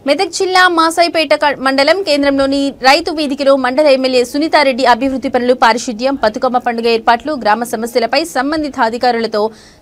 మెదక్ జిల్లా మాసాయిపేట మండలం కేంద్రంలోని రైతు వేదికలో మండల ఎమ్మెల్యే సునీతారెడ్డి అభివృద్ధి పనులు, పారిశుద్ధ్యం, బతుకమ్మ పండుగ ఏర్పాట్లు, గ్రామ సమస్యలపై సంబంధిత అధికారులతో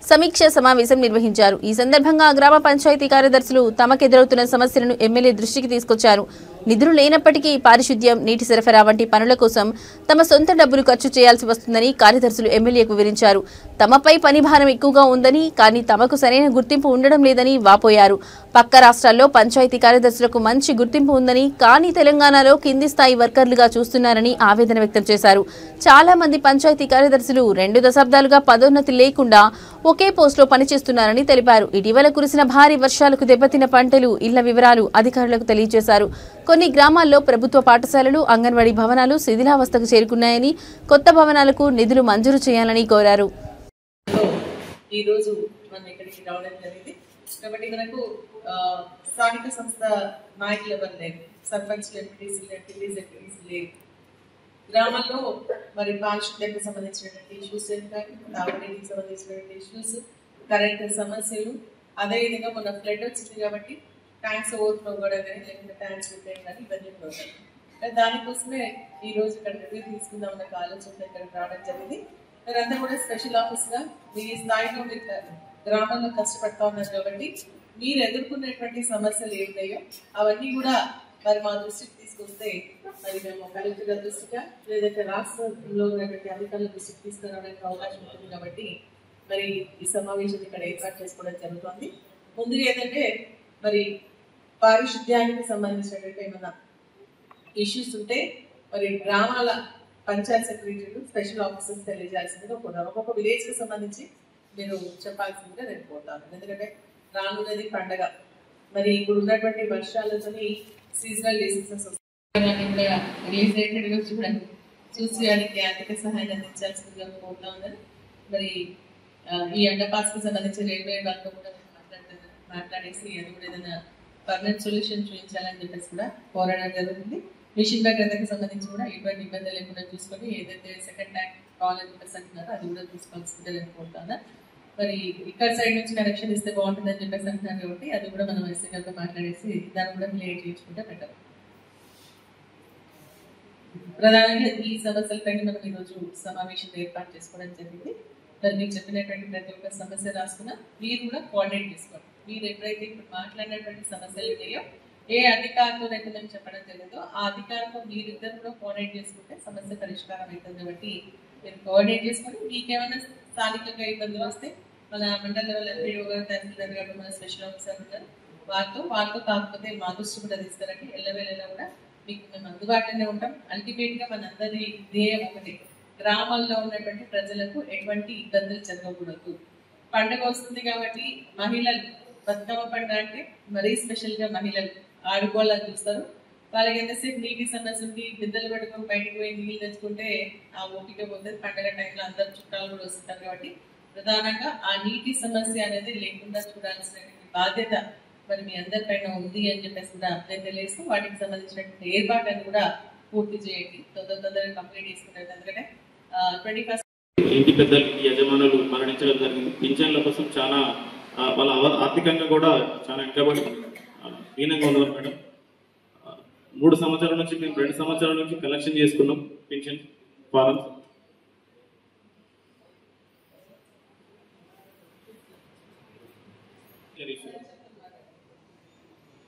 సమీక్ష సమావేశం నిర్వహించారు. ఈ సందర్భంగా గ్రామ పంచాయతీ కార్యదర్శులు తమకెదురవుతున్న సమస్యలను ఎమ్మెల్యే దృష్టికి తీసుకొచ్చారు. నిధులు లేనప్పటికీ పారిశుద్ధ్యం, నీటి సరఫరా వంటి పనుల కోసం తమ సొంత డబ్బులు ఖర్చు చేయాల్సి వస్తుందని కార్యదర్శులు ఎమ్మెల్యేకు వివరించారు. తమపై పని భారం ఎక్కువగా ఉందని, కానీ తమకు సరైన గుర్తింపు ఉండడం లేదని వాపోయారు. పక్క రాష్ట్రాల్లో పంచాయతీ కార్యదర్శులకు మంచి గుర్తింపు ఉందని, కానీ తెలంగాణలో కింది స్థాయి వర్కర్లుగా చూస్తున్నారని ఆవేదన వ్యక్తం చేశారు. చాలా మంది పంచాయతీ కార్యదర్శులు 2 దశాబ్దాలుగా పదోన్నతి లేకుండా ఒకే పోస్టులో పనిచేస్తున్నారని తెలిపారు. ఇటీవల కురిసిన భారీ వర్షాలకు దెబ్బతిన్న పంటలు, ఇళ్ల వివరాలు అధికారులకు తెలియజేశారు. కొన్ని గ్రామాల్లో ప్రభుత్వ పాఠశాలలు, అంగన్వాడీ భవనాలు శిథిలావస్థకు చేరుకున్నాయని, కొత్త భవనాలకు నిధులు మంజూరు చేయాలని కోరారు. ఈరోజు మనం ఇక్కడికి రావడం జరిగింది. కాబట్టి మనకు స్థానిక సంస్థ నాయకులు ఎవరు లేరు, సర్పంచ్ ఎంపీటీసీ లేరు. గ్రామాల్లో మరి పారిశుద్ధ్యానికి సంబంధించినటువంటి ఇష్యూస్ ఏంటంటే, తాగునీటికి సంబంధించినటువంటి ఇష్యూస్, కరెంట్ సమస్యలు, అదేవిధంగా మన ఫ్లడ్ వచ్చింది కాబట్టి ట్యాంక్స్ ఓవర్ఫ్లో కూడా కానీ, లేకపోతే ట్యాంక్స్ రిపేర్ కానీ ఇవన్నీ కూడా ఉంటాయి. దానికోసమే ఈ రోజు ఇక్కడ రివ్యూ తీసుకుందాం అన్న ఆలోచనతో ఇక్కడికి రావడం జరిగింది. మీరంతా కూడా స్పెషల్ ఆఫీస్గా మీ స్థాయిలో మీరు గ్రామంలో కష్టపడతా ఉన్నారు కాబట్టి మీరు ఎదుర్కొన్నటువంటి సమస్యలు ఏమిటాయో అవన్నీ కూడా మరి మా దృష్టికి తీసుకొస్తే మరి మేము కలెక్టర్ గారి దృష్టిగా, లేదంటే రాష్ట్రంలో ఉన్నటువంటి అధికారుల దృష్టికి తీసుకురావడానికి అవకాశం ఉంటుంది. కాబట్టి మరి ఈ సమావేశం ఇక్కడ ఏర్పాటు చేసుకోవడం జరుగుతుంది. ముందుగా ఏంటంటే మరి పారిశుద్ధ్యానికి సంబంధించినటువంటి ఏమన్నా ఇష్యూస్ ఉంటే మరి గ్రామాల పంచాయత్ సెక్రటరీలు, స్పెషల్ ఆఫీసర్స్ తెలియజేయాల్సిందిగా కూడా ఒక్కొక్క విలేజ్ కి సంబంధించి మీరు చెప్పాల్సిందిగా నేను కోరుతాను. ఎందుకంటే రానున్నది పండగ, మరి ఇప్పుడు ఉన్నటువంటి వర్షాలతోని సీజనల్ డిసీజెస్ కూడా రిలీజ్ అయ్యేటట్టుగా చూసి వారికి ఆర్థిక సహాయం అందించాల్సిందిగా కోరుతా ఉందని, మరి ఈ అండర్పాస్ కి సంబంధించి రైల్వే వాళ్ళతో కూడా మాట్లాడేసి అది కూడా ఏదైనా పర్మనెంట్ సొల్యూషన్ చూపించాలని చెప్పేసి కూడా కోరడం జరుగుతుంది. మిషన్ భద్రతకు సంబంధించి కూడా ఎటువంటి ఇబ్బంది లేకుండా చూసుకొని ఏదైతే సెకండ్ ట్యాంక్ కావాలని చెప్పేసి అంటున్నారో అది కూడా తీసుకోవాల్సిందే నేను కోరుతాను. మరి ఇక్కడ సైడ్ నుంచి కనెక్షన్ ఇస్తే బాగుంటుందని చెప్పేసి అంటున్నారు కాబట్టి అది కూడా మనం ఎస్సీ గారితో మాట్లాడేసి దాన్ని కూడా క్లియర్ చేయించుకుంటే బెటర్. ప్రధానంగా ఈ సమస్యలపై మనం ఈరోజు సమావేశం ఏర్పాటు చేసుకోవడం జరిగింది. మరి మీరు చెప్పినటువంటి ప్రతి ఒక్క సమస్య రాసుకున్నా మీరు కూడా కోఆర్డినేట్ చేసుకోండి. మీరు ఎప్పుడైతే ఇప్పుడు మాట్లాడినటువంటి సమస్యలు ఉన్నాయో ఏ అధికారితో అయితే మేము చెప్పడం జరిగిందో ఆ అధికారితో మీరిద్దరు కూడా కోఆర్డినేట్ చేసుకుంటే సమస్య పరిష్కారం అవుతుంది. కాబట్టి మీరు కోఆర్డినేట్ చేసుకొని మీకేమైనా స్థానికంగా ఇబ్బందులు వస్తే మన మండల లెవెల్ ఎంపీడీ గారు, తహసీల్దార్ గారు, మన స్పెషల్ ఆఫీసర్ ఉన్నారు, వాళ్ళతో కాకపోతే మా దృష్టి కూడా తీసుకురండి. ఎల్లవేళలా కూడా మీకు మేము అందుబాటులోనే ఉంటాం. అల్టిమేట్ గా మన అందరి ధ్యేయం ఒకటి, గ్రామాల్లో ఉన్నటువంటి ప్రజలకు ఎటువంటి ఇబ్బందులు జరగకూడదు. పండుగ వస్తుంది కాబట్టి మహిళలు బతుకమ్మ పండుగ అంటే మరీ స్పెషల్ గా మహిళలు ఆడుకోవాలని చూస్తారు. వాళ్ళకి ఎంతసేపు నీటి సమస్య ఉంది, బిద్దలు పట్టుకొని బయటకు పోయి నీళ్ళు తెచ్చుకుంటే ఆ ఓపిక పోతుంది. పండుగ టైంలో అందరు చుట్టాలు కూడా వస్తుంటారు కాబట్టి ప్రధానంగా ఆ నీటి సమస్య అనేది లేకుండా చూడాల్సిన బాధ్యత మరి మీ అందరి పైన ఉంది అని చెప్పేసి కూడా నేను తెలియజేస్తూ వాటికి సంబంధించినటువంటి ఏర్పాట్లను కూడా పూర్తి చేయండి. తొందరగా కంప్లీట్ చేసుకుంటారు. ఎందుకంటే 21 ఇంటి పెద్దలు, యజమానులు మరణించడం జరిగింది. పింఛన్ల కోసం చాలా వాళ్ళ ఆర్థికంగా కూడా చాలా వెనుకబడి హీనంగా ఉన్నారు మేడం. 3 సంవత్సరాల నుంచి మేము 2 సంవత్సరాల నుంచి కలెక్షన్ చేసుకున్నాం పెన్షన్ ఫారం.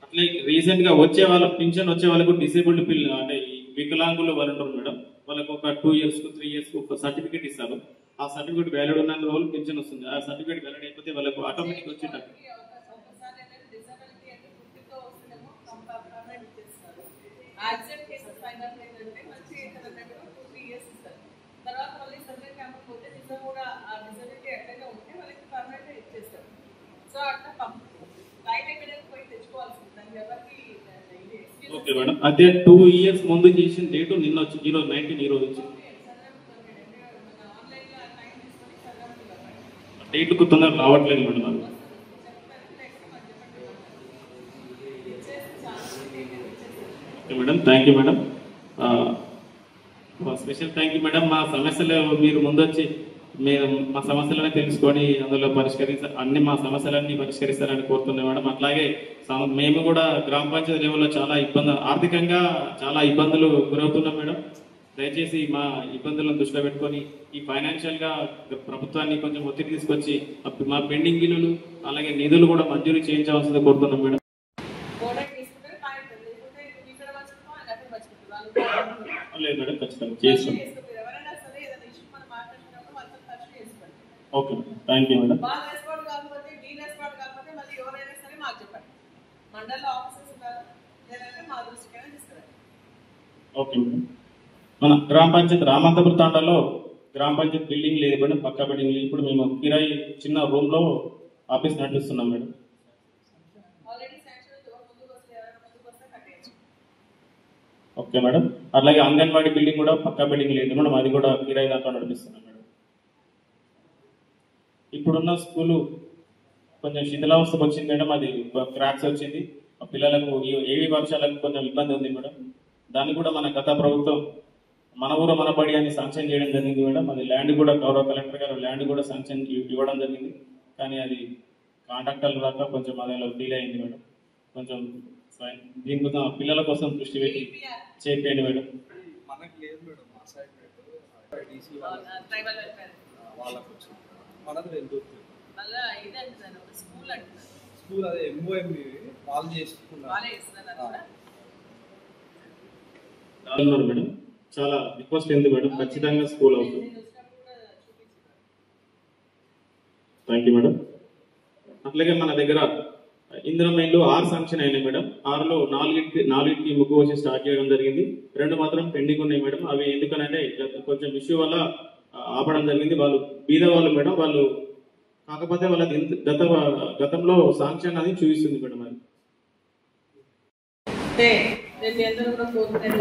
అట్లే రీసెంట్ గా వచ్చే వాళ్ళ పింఛన్ వచ్చే వాళ్ళకు డిసేబుల్డ్ పిల్లలు అంటే వికలాంగులు వాళ్ళు ఉంటారు మేడం. వాళ్ళకు ఒక 2 years 3 years ఒక సర్టిఫికేట్ ఇస్తారు. ఆ సర్టిఫికేట్ వ్యాలిడ్ ఉన్న రోజులు పెన్షన్ వస్తుంది. ఆ సర్టిఫికేట్ వ్యాలిడ్ అయిపోతే వాళ్ళకు ఆటోమేటిక్ వచ్చేటట్టు ఓకే మేడం. అదే 2 years ముందు చేసిన డేటు నిన్న వచ్చి 19 ఈ రోజు వచ్చి డేట్ తొందరగా రావట్లేదు మేడం. అది okay madam, thank you madam. Special thank you madam. మా సమస్యలు మీరు ముందు వచ్చి మేము మా సమస్యలను తెలుసుకొని అందులో అన్ని మా సమస్యలన్నీ పరిష్కరిస్తారని కోరుతున్నాం మేడం. అట్లాగే మేము కూడా గ్రామ పంచాయతీ లెవెల్లో ఆర్థికంగా చాలా ఇబ్బందులు గురవుతున్నాం మేడం. దయచేసి మా ఇబ్బందులను దృష్టిలో పెట్టుకొని ఈ ఫైనాన్షియల్ గా ప్రభుత్వాన్ని కొంచెం ఒత్తిడి తీసుకొచ్చి మా పెండింగ్ బిల్లులు అలాగే నిధులు కూడా మంజూరు చేయించవలసింది కోరుతున్నాం మేడం. లేదు మేడం, ఖచ్చితంగా చేస్తాం. Okay, thank you madam. Okay madam. మన గ్రామ పంచాయతీ రామంతపురం తాండాలో గ్రామ పంచాయతీ బిల్డింగ్ లేదు మేడం, పక్కా బిల్డింగ్ లేదు. ఇప్పుడు మేము కిరాయి చిన్న రూమ్ లో ఆఫీస్ నడిపిస్తున్నాం మేడం. Okay madam. అలాగే అంగన్వాడీ బిల్డింగ్ కూడా పక్కా బిల్డింగ్ లేదు మేడం, అది కూడా కిరాయి దాంట్లో నడిపిస్తున్నాం మేడం. ఇప్పుడున్న స్కూలు కొంచెం శిథిలావస్థకు వచ్చింది మేడం, అది క్రాక్స్ వచ్చింది. పిల్లలకు ఏవి వర్షాలకు కొంచెం ఇబ్బంది ఉంది మేడం. దాన్ని కూడా మన గత ప్రభుత్వం మన ఊరు మన బడి అని శాంక్షన్ చేయడం జరిగింది మేడం. అది ల్యాండ్ కూడా గౌరవ కలెక్టర్ గారు ల్యాండ్ కూడా శాంక్షన్ ఇవ్వడం జరిగింది. కానీ అది కాంట్రాక్టర్ల దాకా కొంచెం అదేలో డీల్ అయింది మేడం. కొంచెం దీని కోసం పిల్లల కోసం దృష్టి పెట్టి చేయండి మేడం. మనకి లేదు మేడం, మా సైడ్ స్కూల్ అదే ఎంఓఎంబి వాళ్ళు చేసుకున్నారు మేడం. చాలా రిక్వెస్ట్ ఉంది మేడం, ఖచ్చితంగా స్కూల్ అవుతుంది. Thank you madam. అట్లాగే మన దగ్గర ఇందిరమైన్లు 6 శాంక్షన్ అయినాయి మేడం. 6లో 4కి ముగ్గు వచ్చి స్టార్ట్ చేయడం జరిగింది. 2 మాత్రం పెండింగ్ ఉన్నాయి మేడం. అవి ఎందుకనంటే కొంచెం ఇష్యూ వల్ల ఆపడం జరిగింది. వాళ్ళు బీద వాళ్ళు మేడం, వాళ్ళు కాకపోతే వాళ్ళకి గతంలో శాంక్షన్ అది చూపిస్తుంది మేడం.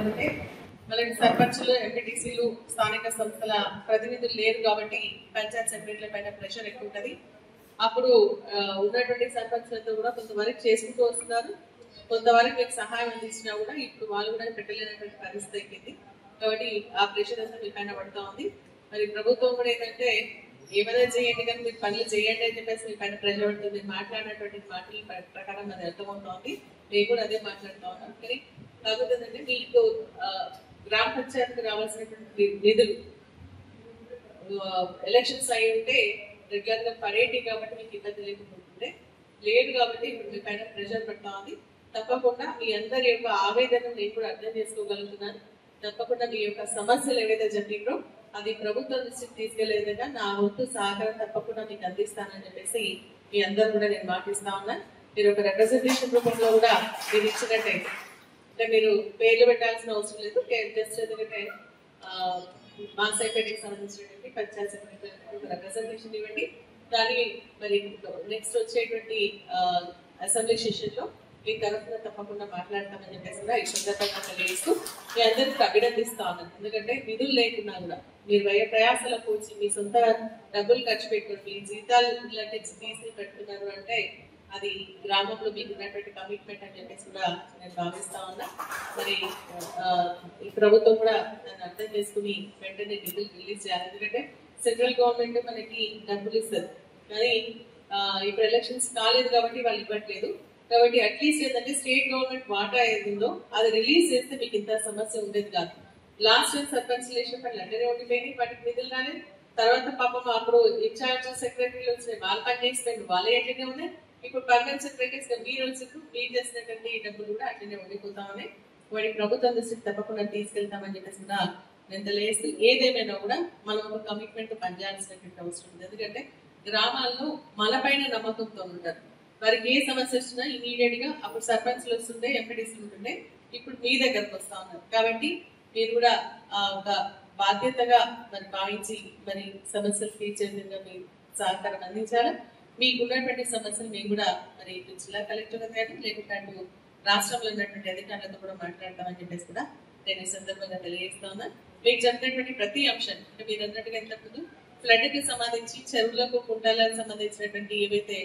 అది అలాంటి సర్పంచులు, ఎంపీటీసీలు, స్థానిక సంస్థల ప్రతినిధులు లేరు కాబట్టి పంచాయత్ సెక్రటరీల పైన ప్రెషర్ ఎక్కువ ఉంటుంది. అప్పుడు ఉన్నటువంటి సర్పంచ్లతో కూడా కొంతవరకు చేసుకుంటూ వస్తున్నారు. కొంతవరకు మీకు సహాయం అందించినా కూడా ఇప్పుడు వాళ్ళు కూడా పెట్టలేనటువంటి పరిస్థితి అయిపోయింది. కాబట్టి ఆ ప్రెషర్ అంతా మీ పైన పడుతూ ఉంది. మరి ప్రభుత్వం కూడా ఏంటంటే ఏమైనా చేయండి కానీ మీరు పనులు చేయండి అని చెప్పేసి మీ పైన ప్రెషర్ పడుతుంది. మాట్లాడినటువంటి మాటల ప్రకారం అది అర్థమవుతోంది. మేము కూడా అదే మాట్లాడుతూ ఉన్నాం. కానీ కాకపోతే మీకు గ్రామ పంచాయతీకి రావాల్సినటువంటి నిధులు ఎలక్షన్స్ అయి ఉంటే రెగ్యులర్ గా పడేటి కాబట్టి మీకు ఇబ్బంది లేకపోతుండే, లేదు కాబట్టి ఇప్పుడు మీ పైన ప్రెషర్ పడతా ఉంది. తప్పకుండా మీ అందరి యొక్క ఆవేదన నేను కూడా అర్థం చేసుకోగలుగుతున్నాను. తప్పకుండా మీ యొక్క సమస్యలు ఏవైతే జరిగిందో అది ప్రభుత్వం దృష్టికి తీసుకెళ్లేదగా నా వంతు సహకారం తప్పకుండా మీకు అందిస్తానని చెప్పేసి మీ అందరూ కూడా నేను మాటిస్తా ఉన్నాను. మీరు ఒక రిప్రజెంటేషన్ రూపంలో కూడా మీరు ఇచ్చినట్టయితే, అంటే మీరు పేర్లు పెట్టాల్సిన అవసరం లేదు, జస్ట్ ఎందుకంటే మాసైపేటకి సంబంధించినటువంటి పంచాయత్ సెక్రటరీ రిప్రజెంటేషన్ ఇవ్వండి. దాన్ని మరి నెక్స్ట్ వచ్చేటువంటి అసెంబ్లీ సెషన్ లో మీ తరఫున తప్పకుండా మాట్లాడతామని చెప్పేసి కూడా ఈ సందర్భంగా తెలియజేస్తూ మీ అందరికీ అభినందిస్తా ఉన్నాను. ఎందుకంటే నిధులు లేకున్నా కూడా మీరు వ్యయ ప్రయాసాలకు వచ్చి మీ సొంత డబ్బులు ఖర్చు పెట్టుకుని మీ జీతాలు ఇలాంటి తీసి పెట్టుకున్నారు అంటే అది గ్రామంలో మీకు ఉన్నటువంటి కమిట్మెంట్ అని చెప్పేసి కూడా నేను భావిస్తా ఉన్నా. మరి ఈ ప్రభుత్వం కూడా దాన్ని అర్థం చేసుకుని వెంటనే నిధులు రిలీజ్ చేయాలి. ఎందుకంటే సెంట్రల్ గవర్నమెంట్ మనకి డబ్బులు ఇస్తుంది, కానీ ఇప్పుడు ఎలక్షన్స్ కాలేదు కాబట్టి వాళ్ళు ఇవ్వట్లేదు. కాబట్టి అట్లీస్ట్ ఏంటంటే స్టేట్ గవర్నమెంట్ వాటా ఏదిందో అది రిలీజ్ చేస్తే మీకు ఇంత సమస్య ఉండేది కాదు. లాస్ట్ టైం సర్పంచ్ ఎలక్షన్ పట్ల అట్లనే ఉండిపోయినాయి, వాటికి నిధులు రాలేదు. తర్వాత పాపం అప్పుడు ఇన్ఛార్జ్ సెక్రటరీలు వచ్చినాయి, వాళ్ళు పనిచేసిపోయింది, వాళ్ళే అట్లనే ఉన్నాయి. ఇప్పుడు పర్మనెంట్ సెక్రటరీస్ మీరు మీరు చేసినటువంటి డబ్బులు కూడా అట్లనే ఉండిపోతా ఉన్నాయి. వాటి ప్రభుత్వం దృష్టికి తప్పకుండా తీసుకెళ్తామని చెప్పేసి కూడా నేను తెలియజేస్తూ, ఏదేమైనా కూడా మనం ఒక కమిట్మెంట్ పనిచేయాల్సినటువంటి అవసరం ఉంది. ఎందుకంటే గ్రామాల్లో మన పైన నమ్మకంతో ఉంటారు. వారికి ఏ సమస్య వచ్చినా ఇమీడియట్ గా అప్పుడు సర్పంచ్లు వస్తుండే, ఎంపీటీసీలు ఉంటుండే, ఇప్పుడు మీ దగ్గరకు వస్తా ఉన్నారు. కాబట్టి మీరు కూడా ఒక బాధ్యతగా మరి భావించి మరి సమస్యలు తీర్చే విధంగా మీరు సహకారం అందించాలి. మీకు ఉన్నటువంటి సమస్యలు మేము కూడా మరి జిల్లా కలెక్టర్ గారు లేకుంటే అటు రాష్ట్రంలో ఉన్నటువంటి అధికారులతో కూడా మాట్లాడతామని చెప్పేసి కూడా నేను ఈ సందర్భంగా తెలియజేస్తా ఉన్నాను. మీకు జరిగినటువంటి ప్రతి అంశం అంటే మీరు అన్నట్టుగా ఇంతకుముందు ఫ్లడ్ కి సంబంధించి చెరువులకు కుంటాలకు సంబంధించినటువంటి ఏవైతే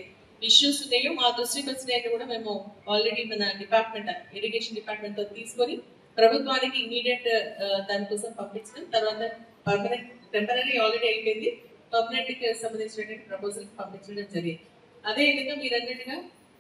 ఇష్యూస్ ఉన్నాయో మా దృష్టికి వచ్చినాయని కూడా మేము ఆల్రెడీ మన డిపార్ట్మెంట్ ఇరిగేషన్ డిపార్ట్మెంట్ తో తీసుకొని ప్రభుత్వానికి ఇమీడియట్ దానికోసం పంపించడం, తర్వాత పర్మనెంట్ టెంపరీ ఆల్రెడీ అయిపోయింది, పర్మనెంట్ కి సంబంధించినటువంటి ప్రపోజల్ పంపించడం జరిగింది. అదే విధంగా మీరు అన్నట్టుగా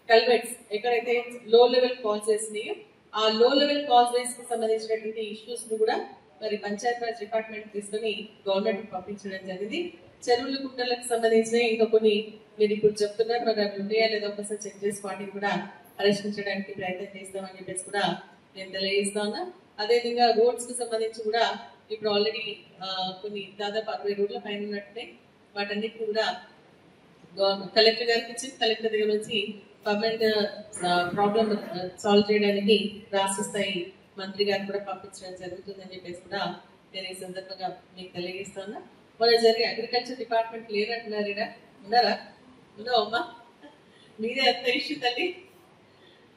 కల్వెట్స్ ఎక్కడైతే లో లెవెల్ కాజెస్ ఉన్నాయో ఆ లో లెవెల్ కాజెస్ కి సంబంధించినటువంటి ఇష్యూస్ ను కూడా మరి పంచాయత్ రాజ్ డిపార్ట్మెంట్ తీసుకుని గవర్నమెంట్ పంపించడం జరిగింది. చెరువులు గుంటలకు సంబంధించిన ఇంకా కొన్ని మీరు ఇప్పుడు చెప్తున్నారు, మరి అవి ఉన్నాయా లేదా ఒకసారి చెక్ చేసి వాటిని కూడా పరిష్కరించడానికి ప్రయత్నం చేస్తామని చెప్పేసి కూడా నేను తెలియజేస్తా ఉన్నా. అదేవిధంగా రోడ్స్ కి సంబంధించి కూడా ఇప్పుడు ఆల్రెడీ కొన్ని దాదాపు 60 రోడ్ల పైన ఉన్నట్టే వాటన్నిటిని కూడా కలెక్టర్ గారికి ఇచ్చి కలెక్టర్ దగ్గర నుంచి పర్మనెంట్ ప్రాబ్లమ్ సాల్వ్ చేయడానికి రాష్ట్ర స్థాయి మంత్రి గారు కూడా పంపించడం జరుగుతుందని చెప్పేసి కూడా నేను ఈ సందర్భంగా మీకు తెలియజేస్తాను. మన జరిగే అగ్రికల్చర్ డిపార్ట్మెంట్ లేరంటున్నారు, ఉన్నారా? ఉన్నావమ్మా, మీరే ఎంత ఇష్యూ తల్లి.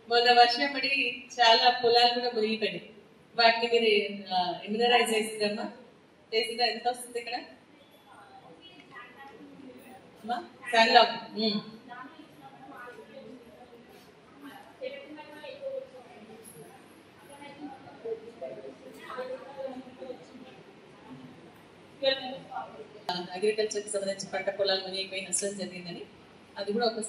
మొన్న వర్షం పడి చాలా పొలాలు కూడా మునిగిపోయినాయి. వాటిని మీరు ఇమ్యూనరైజ్ చేసిందమ్మా? చేసిందా? ఎంత వస్తుంది ఇక్కడ శాన్లాక్? అగ్రికల్చర్ కి సంబంధించి పంట పొలాలు మునిగిపోయి నష్టం జరిగిందని అది కూడా ఒక